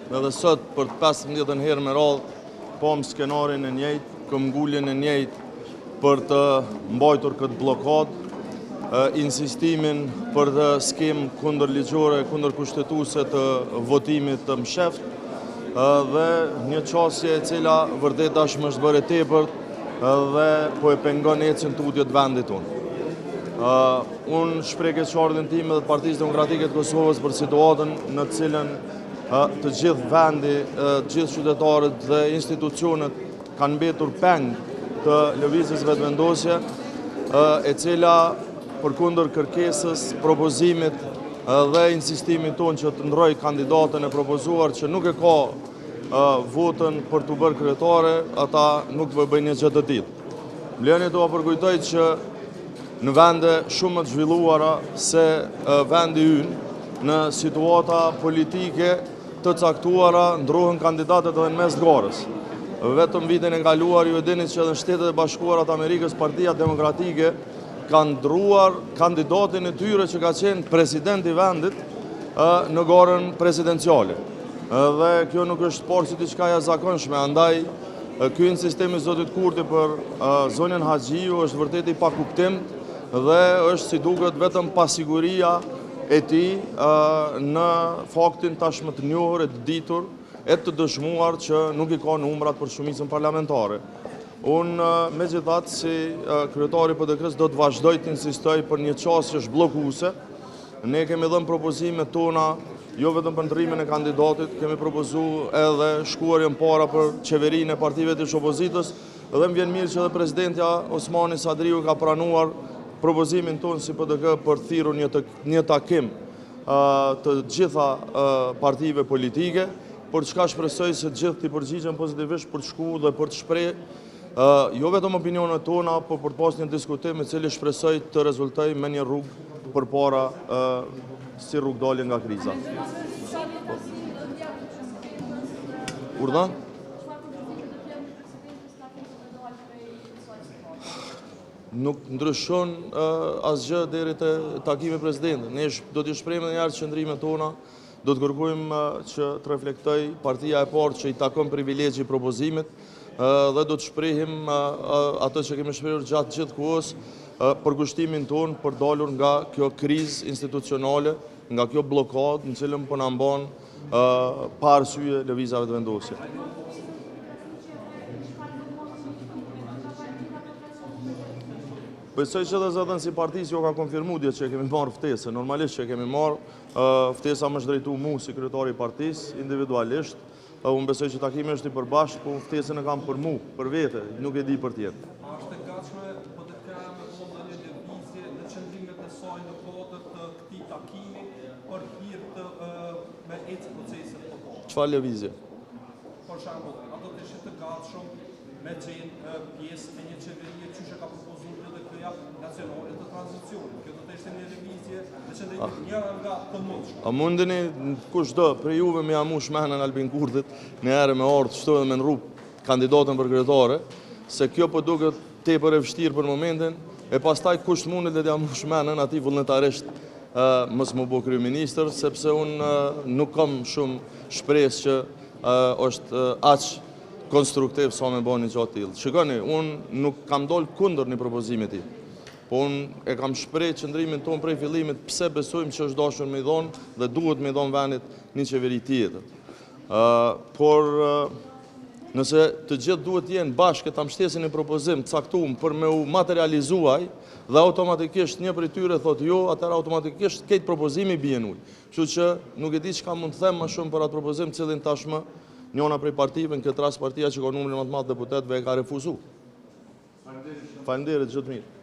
edhe sot për të 15 herë me radhë, pam skenarin e njëjtë, këmbgulljen e njëjtë për të mbajtur këtë blokadë, insistimin për të skemë kundër ligjore, kundër kushtetuese të votimit të msheft, dhe një qasje e cila vërtet tashmë është bërë tepërt dhe po e pengon ecën tutje të vendit tonë. Unë shpreh keqardhjen time dhe të Partisë Demokratike të Kosovës për situatën në cilën të gjithë vendi, të gjithë qytetarët dhe institucionet kanë mbetur peng të lëvizjes vetëvendosje, e cila përkundër kërkesës, propozimit dhe insistimit tonë që të ndroj kandidatën e propozuar që nuk e ka votën për të bërë kryetare, ata nuk bëjnë një gjë të tillë. Mleni të përkujtoj që në vende shumë të zhvilluara se vendi ynë, në situata politike të caktuara ndrohen kandidatët edhe në mes të garës. Vetëm vitin e kaluar ju e dini që edhe në Shtetet e Bashkuara të Amerikës Partia Demokratike kanë ndruar kandidatin e tyre që ka qenë president i vendit në garën presidenciale. Dhe kjo nuk është parë si diçka jashtëzakonshme, andaj ky insistim i zotit Kurti për zonën Haxhiu është vërtet i pakuptim dhe është si duket vetëm pasiguria e tij në faktin tashmë të njohur e të ditur e të dëshmuar që nuk i ka numrat për shumicën parlamentare. Unë megjithatë si kryetari i PDK-s do të vazhdoj të insistoj për një çështje që është bllokuese. Ne kemi dhënë propozimet tona jo vetëm për ndrrimin e kandidatit, kemi propozuar edhe shkuarjen para për qeverinë e partive të opozitës dhe më vjen mirë që edhe presidentja Osmani Sadriu ka pranuar propozimin tonë si PDK për thirrur një takim të gjitha partive politike, për çka shpresoj se gjithë të përgjigjen pozitivisht për të shkuar dhe për të shpreh jo vetëm opinionet tona, por për të pasur një diskutim i cili shpresoj të rezultojë me një rrugë përpara si rrugë dalje nga kriza. Urdhën? Nuk ndryshon asgjë deri te takimi i presidentit. Ne do të shprehim edhe një herë qëndrimet tona, do të kërkojmë që të reflektoj partia e parë që i takon privilegji i propozimit dhe do të shprehim ato që kemi shprehur gjatë gjithë kohës për kushtimin tonë për dalur nga kjo krizë institucionale, nga kjo blokadë në cilën po na mban pa arsye lëvizja vetëvendosje. Besoj që dhe zëdhen si partisë jo ka konfirmu dje që kemi marrë ftesë, normalisht që kemi marrë, ftesa më është drejtu mu si kryetari i partisë, individualisht, unë besoj që takimi është i përbashkët, po ftesën e kam për mu, për vete, nuk e di për tjetë. A është e gatshme po të krajë me vonë një lëvizje në qëndrimet e saj në kodër të këtij takimi për hir të me ecë proceset të kohë? Çfarë lëvizje? Për shembull, a do të ishte të gatshëm me qenë pjesë e një qeverie që ka propozuar edhe KEA nacionale të tranzicionit. Kjo do të ishte një lëvizje në qëndrim njëra nga të mundshme. A mundeni kushdo për juve me amush mehnën Albin Kurtit në herë me ardh shto edhe me nrrup kandidatën për kryetare, se kjo po duket tepër e vështirë për momentin, e pastaj kush mundet le të amush mehnën atij vullnetarisht mos më bë kryeministër, sepse unë nuk kam shumë shpresë që është aq konstruktiv sa me bën një gjatë tillë. Shikoni, unë nuk kam dalë kundër një propozimit tij. Po unë e kam shpreh qëndrimin tonë prej fillimit pse besojmë që është dashur me i dhonë dhe duhet me i dhonë vendit një qeveri tjetër. Por nëse të gjithë duhet jenë bashkë ta mbështesin një propozim të caktuar për me u materializuaj dhe automatikisht një prej tyre thotë jo, atëherë automatikisht këtë propozimi bien ujë. Kështu që nuk e di çka mund të them më shumë për atë propozim, cilin tashmë njëna prej partive, në këtë rast partia që ka numrin më të madh deputetëve e ka refuzuar. Faleminderit, gjithë mirë.